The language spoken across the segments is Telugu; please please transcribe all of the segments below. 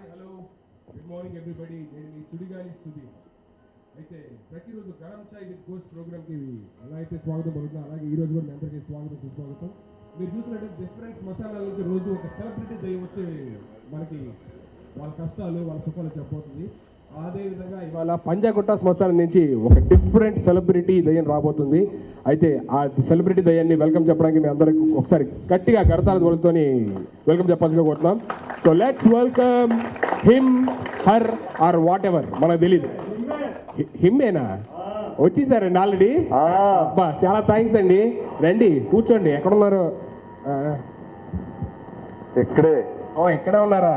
Hi hello good morning everybody. నేను మీ సుడిగాలి సుధీర్. అయితే ప్రతిరోజు గరం చాయ్ విత్ గోస్ట్ ప్రోగ్రామ్కి ఎలా అయితే స్వాగతం పలుకుతుందో అలాగే ఈ రోజు కూడా మీ అందరికీ స్వాగతం సుస్వాగతం. మీరు చూసినట్టు డిఫరెంట్ మసాలాల నుంచి రోజు ఒక సెలబ్రిటీ దయ్యం వచ్చి మనకి వాళ్ళ కష్టాలు వాళ్ళ సుఖాలు చెప్పబోతుంది. అదేవిధంగా ఇవాళ పంజాగుట్ట శ్మశానం నుంచి ఒక డిఫరెంట్ సెలబ్రిటీ దయ్యం రాబోతుంది. అయితే ఆ సెలబ్రిటీ దయ్యాన్ని వెల్కమ్ చెప్పడానికి మేము అందరికి ఒకసారి గట్టిగా కరతాల దోలతోని వెల్కమ్ చెప్పాల్సిందిగా కోరుతున్నాం. So let's welcome him her or whatever, మనకు తెలీదు. హిమ్మేనా వచ్చేసారండి ఆల్రెడీ? అబ్బా చాలా థ్యాంక్స్ అండి. రండి కూర్చోండి. ఎక్కడున్నారు? ఇక్కడే. ఓ ఇక్కడే ఉన్నారా?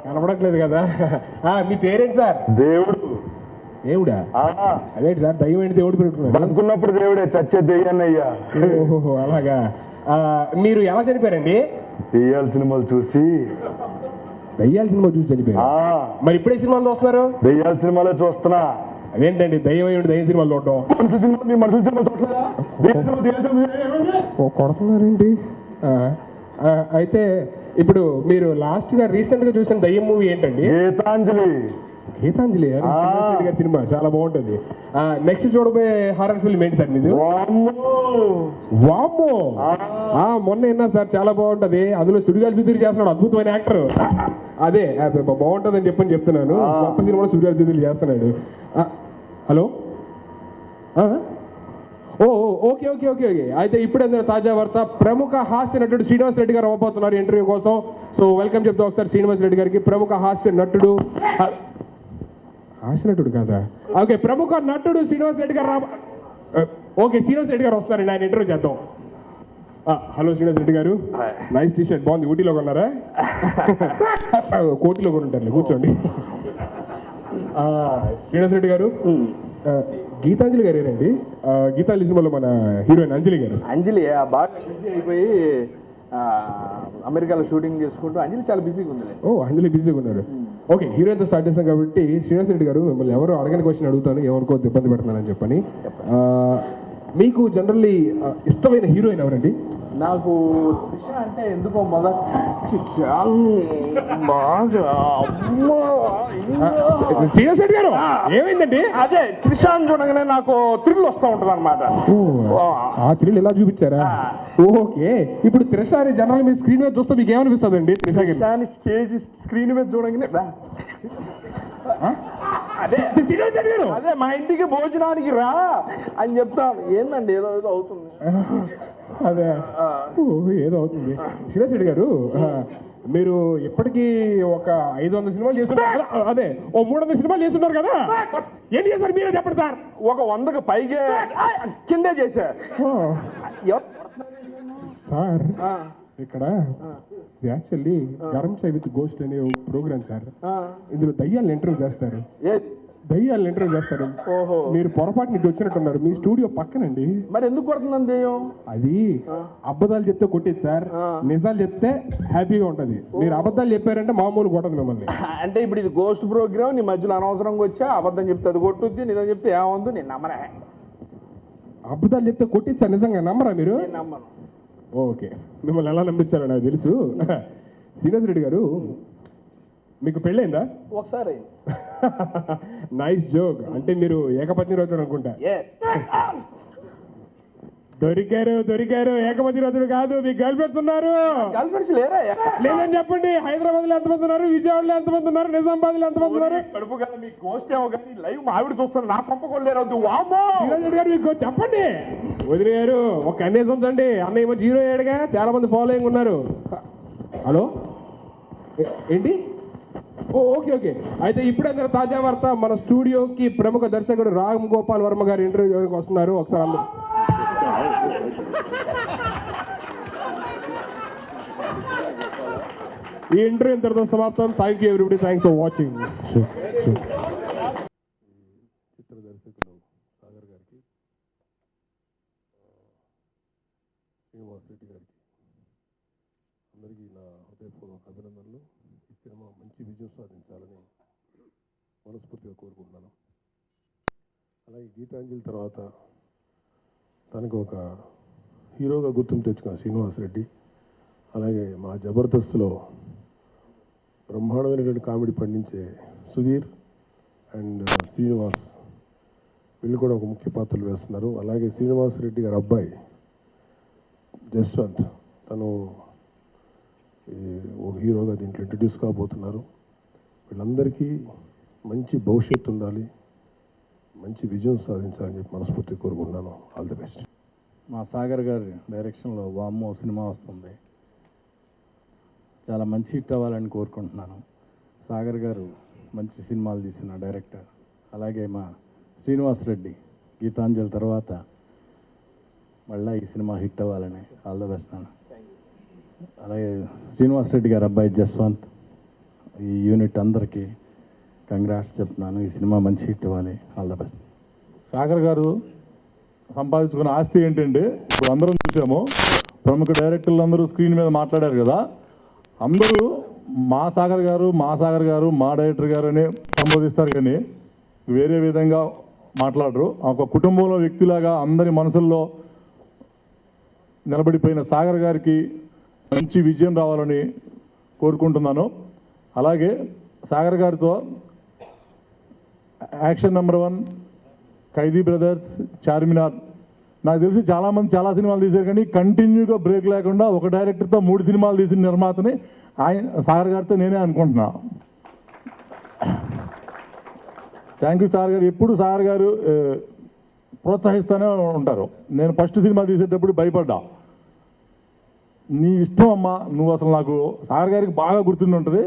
కనపడట్లేదు కదా. మీ పేరేంటి సార్? దేవుడు. దేవుడా? అదేంటి సార్ దయ్యం ఏంటి దేవుడు పెట్టుకున్నారు? బతుకున్నప్పుడు దేవుడే, చచ్చే దెయ్యాన్ని అయ్యా. ఓహో అలాగా. మీరు ఎలా చనిపోయారండి? దెయ్యాల సినిమాలు చూసి. దయ్యాల సినిమా చూసి చనిపోయారు? మరి ఇప్పుడే సినిమాలు చూస్తున్నారు? దెయ్యాల సినిమాలే చూస్తున్నా. అదేంటండి దయ్యం అయ్యి దయ్యం సినిమాలు చూడటం? మనుషుల సినిమా చూడలేదా? కొడుతున్నారేంటి? అయితే ఇప్పుడు మీరు లాస్ట్ గా రీసెంట్ గా చూసిన దయ్యం మూవీ ఏంటండి? గీతాంజలి. గీతాంజలి గారి సినిమా చాలా బాగుంటుంది. నెక్స్ట్ చూడబోయే హారర్ ఫిల్మ్ ఏంటి సార్ మీది? వామ్మో, మొన్న విన్నా సార్, చాలా బాగుంటది. అందులో సుడిగాలి సుధీర్ చేస్తున్నాడు, అద్భుతమైన యాక్టర్. అదే బాగుంటుంది అని చెప్పని చెప్తున్నాను. గొప్ప సినిమా సుడిగాలి సుధీర్ చేస్తున్నాడు. Hello, okay okay okay okay. అయితే ఇప్పుడే తాజా వార్త, ప్రముఖ హాస్య నటుడు శ్రీనివాస్ రెడ్డి గారు అవ్వబోతున్నారు ఇంటర్వ్యూ కోసం. సో వెల్కమ్ చెప్తా ఒకసారి శ్రీనివాస్ రెడ్డి గారికి. ప్రముఖ హాస్య నటుడు, హాస్య నటుడు కాదా? ఓకే, ప్రముఖ నటుడు శ్రీనివాస్ రెడ్డి గారు ఓకే, శ్రీనివాస్ రెడ్డి గారు వస్తున్నారండి, ఆయన ఇంటర్వ్యూ చేద్దాం. హలో శ్రీనివాస్ రెడ్డి గారు, నైస్ టీ షర్ట్, బాగుంది. ఊటీలో కొన్నారా? కోటిలో కొనుంటారు, కూర్చోండి. శ్రీనివాస్ రెడ్డి గారు, గీతాంజలి గారు ఏనండి? గీతాంజలి సినిమాలో మన హీరోయిన్ అంజలి గారు. అంజలి బాగా బిజీ అయిపోయి అమెరికాలో షూటింగ్ చేసుకుంటూ అంజలి చాలా బిజీగా ఉంది. ఓ అంజలి బిజీగా ఉన్నారు. ఓకే, హీరోయిన్తో స్టార్ట్ చేస్తాం కాబట్టి శ్రీనివాస్ రెడ్డి గారు, మిమ్మల్ని ఎవరు అడగని క్వశ్చన్ అడుగుతాను, ఏమనుకోవద్దు ఇబ్బంది పెడుతున్నానని చెప్పని. మీకు జనరల్లీ ఇష్టమైన హీరోయిన్ ఎవరండి? నాకు త్రిష అంటే ఎందుకో మొదటి బాగా. శ్రీనివాస్ రెడ్డి గారు ఏమైందండి? అదే త్రిష అని చూడగానే నాకు థ్రిల్ వస్తూ ఉంటుంది అనమాట. ఆ థ్రిల్ ఎలా చూపించారా? ఓకే, ఇప్పుడు త్రిష అని జనరల్ మీ స్క్రీన్ మీద చూస్తే మీకు ఏమనిపిస్తుంది అండి? త్రిషాని స్టేజ్ స్క్రీన్ మీద చూడగానే అదే శ్రీనివాస్ రెడ్డి గారు, అదే మా ఇంటికి భోజనానికి రా అని చెప్తాను. ఏందండి ఏదో ఏదో అవుతుంది. అదే ఏదో అవుతుంది. శ్రీనివాస్ రెడ్డి గారు, మీరు ఇప్పటికీ ఒక 500 సినిమాలు చేస్తున్నారు, అదే ఓ 300 సినిమాలు చేస్తున్నారు కదా, ఏం చేశారు మీరే చెప్పండి సార్? ఒక 100కి పైగా కిందే చేశారు సార్. ఇక్కడ actually garam chai with ghost అనే ప్రోగ్రామ్ సార్. ఇందులో దయ్యాలను ఇంటర్వ్యూ చేస్తారు. దయ్యాలను ఇంటర్వ్యూ చేస్తారు. ఓహో, మీరు పొరపాటు నుంచి వచ్చినట్టున్నారు. మీ స్టూడియో పక్కనండి. మరి ఎందుకు కొడుతుందని దెయ్యం? అది అబద్ధాలు చెప్తే కొట్టేది సార్, నిజాలు చెప్తే హ్యాపీగా ఉంటది. మీరు అబద్ధాలు చెప్పారంటే మామూలు కొట్టదు మిమ్మల్ని. అంటే ఇప్పుడు ఇది గోస్ట్ ప్రోగ్రామ్, నీ మధ్యలో అనవసరంగా వచ్చా అబద్ధం చెప్తే అది కొట్టుద్ది, నిజం చెప్తే ఏముంది, నేను నమ్మరా? అబద్ధాలు చెప్తే కొట్టేది సార్, నిజంగా నమ్మరా మీరు? నమ్మను. ఓకే, మిమ్మల్ని ఎలా నమ్మించారో నాకు తెలుసు. శ్రీనివాస్ రెడ్డి గారు, మీకు పెళ్ళైందా? ఒకసారి. Nice joke. అంటే మీరు ఏకపత్ని రోజుడు అనుకుంటా. దొరికారు దొరికారు, ఏకపతి రోజుడు కాదు, మీ గర్ల్ ఫ్రెండ్స్ ఉన్నారు. గర్ల్ ఫ్రెండ్స్ లేరా? లేదని చెప్పండి. హైదరాబాద్ లో ఎంతమంది ఉన్నారు, విజయవాడలో ఎంతమంది ఉన్నారు, నిజామాబాద్ లో ఎంతమంది ఉన్నారు? కడుపు కదా మీ గోస్ట్ ఏమో కానీ లైవ్ మా ఆవిడ చూస్తాను, నా పంపకోలేరు. శ్రీనివాస్ రెడ్డి గారు మీకు చెప్పండి. వదిలేరు ఒక కన్నేసి ఉంచండి. అన్నయ్య మంచి హీరో అయ్యాడుగా, చాలా మంది ఫాలోయింగ్ ఉన్నారు. హలో ఏంటి? Okay okay. అయితే ఇప్పుడే తాజా వార్త, మన స్టూడియోకి ప్రముఖ దర్శకుడు రామ్ గోపాల్ వర్మ గారు ఇంటర్వ్యూకి వస్తున్నారు. ఒకసారి అందరూ ఈ ఇంటర్వ్యూ ఇంతటితో సమాప్తం. Thank you everybody, thanks for watching. చిత్ర దర్శకులు సాగర్ గారికి, శ్రీనివాస్ రెడ్డి గారికి అందరికీ నా హృదయపూర్వక అభినందనలు. ఈ సినిమా మంచి విజయం సాధించాలని మనస్ఫూర్తిగా కోరుకుంటున్నాను. అలాగే గీతాంజలి తర్వాత తనకు ఒక హీరోగా గుర్తింపు తెచ్చుకున్న శ్రీనివాస్ రెడ్డి, అలాగే మా జబర్దస్త్లో బ్రహ్మాండమైనటువంటి కామెడీ పండించే సుధీర్ అండ్ శ్రీనివాస్ వీళ్ళు కూడా ఒక ముఖ్య పాత్రలు వేస్తున్నారు. అలాగే శ్రీనివాస్ రెడ్డి గారి అబ్బాయి జస్వంత్ తను ఒక హీరోగా దీంట్లో ఇంట్రడ్యూస్ కాబోతున్నారు. వీళ్ళందరికీ మంచి భవిష్యత్తు ఉండాలి, మంచి విజయం సాధించాలని చెప్పి మనస్ఫూర్తిగా కోరుకుంటున్నాను. All the best. మా సాగర్ గారి డైరెక్షన్లో వామ్మో సినిమా వస్తుంది. చాలా మంచి హిట్ అవ్వాలని కోరుకుంటున్నాను. సాగర్ గారు మంచి సినిమాలు తీసిన డైరెక్టర్. అలాగే మా శ్రీనివాస్ రెడ్డి గీతాంజలి తర్వాత మళ్ళీ ఈ సినిమా హిట్ అవ్వాలని ఆల్ ద బెస్ట్ అన్న. అలాగే శ్రీనివాస్ రెడ్డి గారు అబ్బాయి జస్వంత్, ఈ యూనిట్ అందరికీ కంగ్రాట్స్ చెప్తున్నాను. ఈ సినిమా మంచి హిట్ అవ్వాలి. All the best. సాగర్ గారు సంపాదించుకున్న ఆస్తి ఏంటంటే, ఇప్పుడు అందరం చూసాము, ప్రముఖ డైరెక్టర్లు అందరూ స్క్రీన్ మీద మాట్లాడారు కదా, అందరూ మా సాగర్ గారు మా డైరెక్టర్ గారు అని సంబోధిస్తారు, కానీ వేరే విధంగా మాట్లాడరు. ఒక కుటుంబంలో వ్యక్తిలాగా అందరి మనసుల్లో నిలబడిపోయిన సాగర్ గారికి మంచి విజయం రావాలని కోరుకుంటున్నాను. అలాగే సాగర్ గారితో యాక్షన్ నెంబర్ 1, ఖైదీ బ్రదర్స్, చార్మినార్, నాకు తెలిసి చాలామంది చాలా సినిమాలు తీశారు, కానీ కంటిన్యూగా బ్రేక్ లేకుండా ఒక డైరెక్టర్తో 3 సినిమాలు తీసిన నిర్మాతని సాగర్ గారితో నేనే అనుకుంటున్నా. థ్యాంక్ యూ సాగర్ గారు. ఎప్పుడు సాగర్ గారు ప్రోత్సహిస్తూనే ఉంటారు. నేను ఫస్ట్ సినిమా తీసేటప్పుడు భయపడ్డా, నీ ఇష్టం అమ్మా, నువ్వు అసలు నాకు సాగర్ గారికి బాగా గుర్తుండి ఉంటుంది.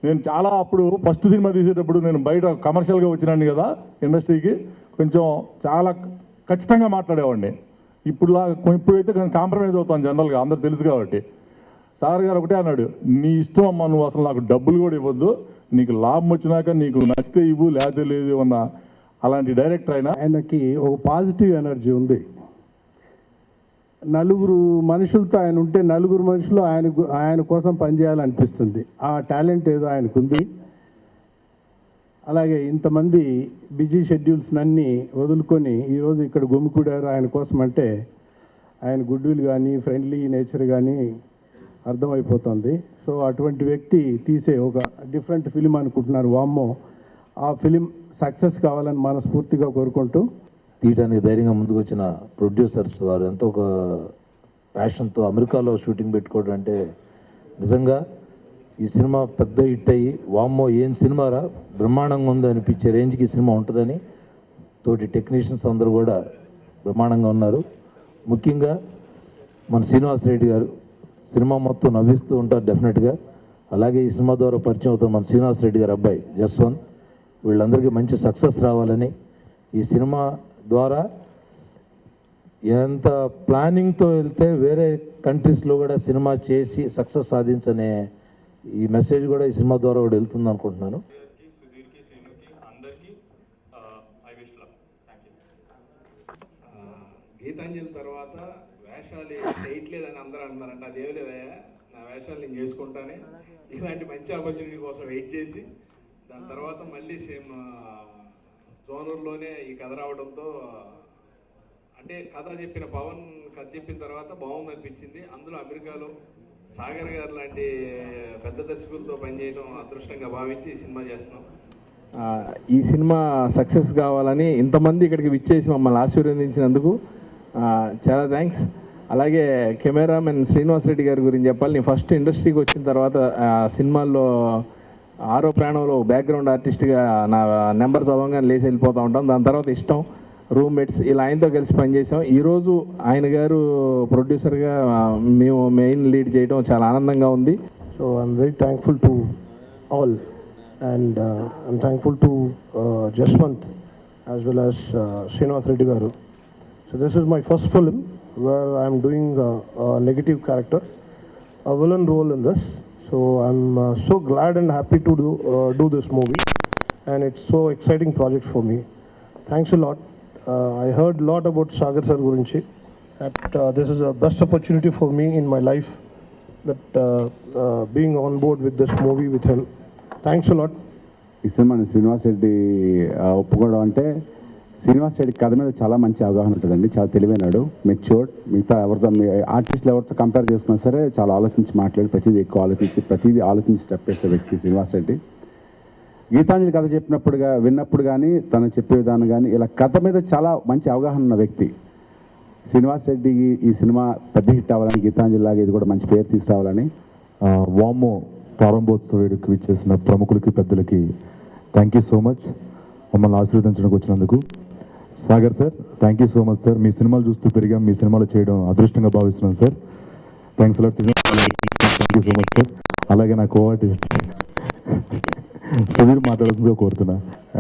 నేను చాలా అప్పుడు ఫస్ట్ సినిమా తీసేటప్పుడు నేను బయట కమర్షియల్గా వచ్చినాను కదా ఇండస్ట్రీకి, కొంచెం చాలా ఖచ్చితంగా మాట్లాడేవాడిని. ఇప్పుడైతే నేను కాంప్రమైజ్ అవుతాను జనరల్గా, అందరు తెలుసు కాబట్టి. సార్ గారు ఒకటే అన్నాడు, నీ ఇష్టం అమ్మా, నువ్వు అసలు నాకు డబ్బులు కూడా ఇవ్వద్దు, నీకు లాభం వచ్చినాక నీకు నచ్చితే ఇవ్వు, లేకపోతే లేదు అన్న అలాంటి డైరెక్టర్ అయినా. ఆయనకి ఒక పాజిటివ్ ఎనర్జీ ఉంది. నలుగురు మనుషులతో ఆయన ఉంటే నలుగురు మనుషులు ఆయన కోసం పనిచేయాలనిపిస్తుంది. ఆ టాలెంట్ ఏదో ఆయనకుంది. అలాగే ఇంతమంది బిజీ షెడ్యూల్స్ అన్నీ వదులుకొని ఈరోజు ఇక్కడ గుమికూడారు ఆయన కోసం అంటే ఆయన గుడ్ విల్ కానీ ఫ్రెండ్లీ నేచర్ కానీ అర్థమైపోతుంది. సో అటువంటి వ్యక్తి తీసే ఒక డిఫరెంట్ ఫిలిం అనుకుంటున్నారు వామ్మో. ఆ ఫిలిం సక్సెస్ కావాలని మనస్ఫూర్తిగా కోరుకుంటూ, తీయడానికి ధైర్యంగా ముందుకు వచ్చిన ప్రొడ్యూసర్స్ వారు ఎంతో ఒక ప్యాషన్తో అమెరికాలో షూటింగ్ పెట్టుకోవడం అంటే నిజంగా ఈ సినిమా పెద్ద హిట్ అయ్యి వామ్మో ఏం సినిమారా బ్రహ్మాండంగా ఉంది అనిపించే రేంజ్కి ఈ సినిమా ఉంటుందని తోటి టెక్నీషియన్స్ అందరూ కూడా బ్రహ్మాండంగా ఉన్నారు. ముఖ్యంగా మన శ్రీనివాస్ రెడ్డి గారు సినిమా మొత్తం నవ్విస్తూ ఉంటారు డెఫినెట్గా. అలాగే ఈ సినిమా ద్వారా పరిచయం అవుతారు మన శ్రీనివాస్ రెడ్డి గారు అబ్బాయి జస్వంత్. వీళ్ళందరికీ మంచి సక్సెస్ రావాలని, ఈ సినిమా ద్వారా ఎంత ప్లానింగ్తో వెళ్తే వేరే కంట్రీస్లో కూడా సినిమా చేసి సక్సెస్ సాధించనే ఈ మెసేజ్ కూడా ఈ సినిమా ద్వారా కూడా వెళ్తుంది అనుకుంటున్నాను. గీతాంజలి తర్వాత వేషాలు చేయట్లేదని అందరూ అంటున్నారంట. అదేమి లేదయ్యా, నా వేషాలు నేను చేసుకుంటానే. ఇలాంటి మంచి ఆపర్చునిటీ కోసం వెయిట్ చేసి దాని తర్వాత మళ్ళీ సేమ్ జోనూర్లోనే ఈ కథ రావడంతో, అంటే కథ చెప్పిన పవన్ కథ చెప్పిన తర్వాత బాగుంది అనిపించింది. అందులో అమెరికాలో సాగర్ గారు లాంటి పెద్ద దర్శకులతో పనిచేయడం అదృష్టంగా భావించి ఈ సినిమా చేస్తున్నాం. ఈ సినిమా సక్సెస్ కావాలని ఇంతమంది ఇక్కడికి విచ్చేసి మమ్మల్ని ఆశీర్వదించినందుకు చాలా థ్యాంక్స్. అలాగే కెమెరామెన్ శ్రీనివాస్ రెడ్డి గారి గురించి చెప్పాలి. నేను ఫస్ట్ ఇండస్ట్రీకి వచ్చిన తర్వాత సినిమాల్లో 6వ ప్రాణంలో బ్యాక్గ్రౌండ్ ఆర్టిస్ట్గా నా నెంబర్ చదవగానే లేచి వెళ్ళిపోతూ ఉంటాం. దాని తర్వాత ఇష్టం, రూమ్మేట్స్, ఇలా ఆయనతో కలిసి పనిచేసాం. ఈరోజు ఆయన గారు ప్రొడ్యూసర్గా మేము మెయిన్ లీడ్ చేయడం చాలా ఆనందంగా ఉంది. So I'm very thankful to all and I'm thankful to Jaswanth as well as Srinivas Reddy garu. So this is my first film where I'm doing a negative character, a villain role in this. So I'm so glad and happy to do this movie, and it's so exciting project for me. Thanks a lot. I heard a lot about Sagar sir gurinchi. That this is a best opportunity for me in my life. That being on board with this movie with him. Thanks a lot. ఈ సినిమాని శ్రీనివాస్ రెడ్డి ఒప్పుకోవడం అంటే శ్రీనివాస్ రెడ్డి కథ మీద చాలా మంచి అవగాహన ఉంటుందండి, చాలా తెలివైనాడు, మెచ్యూర్డ్. మిగతా ఎవరితో ఆర్టిస్టులు ఎవరితో కంపేర్ చేసుకున్నా సరే చాలా ఆలోచించి మాట్లాడి ప్రతిదీ ఎక్కువ ప్రతిదీ ఆలోచించి స్టెప్ వేసే వ్యక్తి శ్రీనివాస్ రెడ్డి. గీతాంజలి కథ విన్నప్పుడు కానీ తను చెప్పే విధానం కానీ ఇలా కథ మీద చాలా మంచి అవగాహన ఉన్న వ్యక్తి. శ్రీనివాస్ రెడ్డికి ఈ సినిమా పెద్ద హిట్ అవ్వాలని, గీతాంజలి లాగా ఇది కూడా మంచి పేరు తీసుకురావాలని. వామో ప్రారంభోత్సవ వేడుకకి విచ్చేసిన ప్రముఖులకి పెద్దలకి థ్యాంక్ యూ సో మచ్ మమ్మల్ని ఆశీర్వదించడానికి వచ్చినందుకు. Sagar sir thank you so much sir. మీ సినిమాలు చూస్తూ పెరిగాం, మీ సినిమాలు చేయడం అదృష్టంగా భావిస్తున్నాను sir. Thanks a lot thank you so much sir. అలాగే నా కో-ఆర్టిస్ట్ సుధీర్ మాట్లాడుతుందో కోరుతున్నా.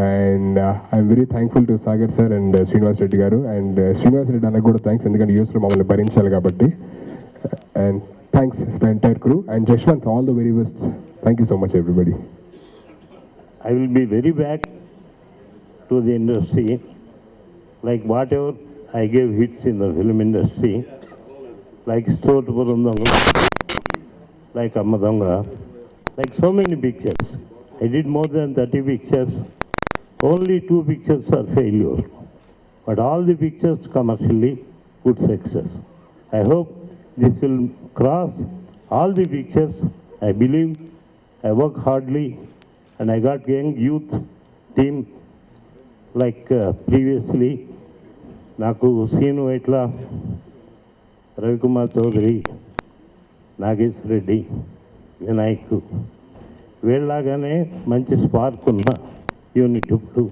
And I'm very thankful to Sagar sir and Srinivas Reddy garu. And Srinivas Reddy అన్నకు కూడా థ్యాంక్స్, ఎందుకంటే యూఎస్లో మమ్మల్ని భరించాలి కాబట్టి. And thanks the entire crew and Jaswanth, all the very best. Thank you so much everybody. I will be very back to the industry, like whatever I gave hits in the film industry, like Stotupuram Donga, like Amma Donga, like so many pictures. I did more than 30 pictures. Only 2 pictures are failure, but all the pictures commercially good success. I hope this will cross all the pictures. I believe I work hardly and I got young youth team like previously. నాకు సీను ఇట్లా రవికుమార్ చౌదరి, నాగేశ్వర రెడ్డి, వినాయక్ వీళ్ళలాగానే మంచి స్పార్క్ ఉన్న యూనిట్ ఇప్పుడు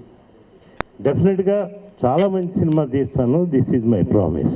డెఫినెట్గా చాలా మంచి సినిమా తీస్తాను. This is my promise.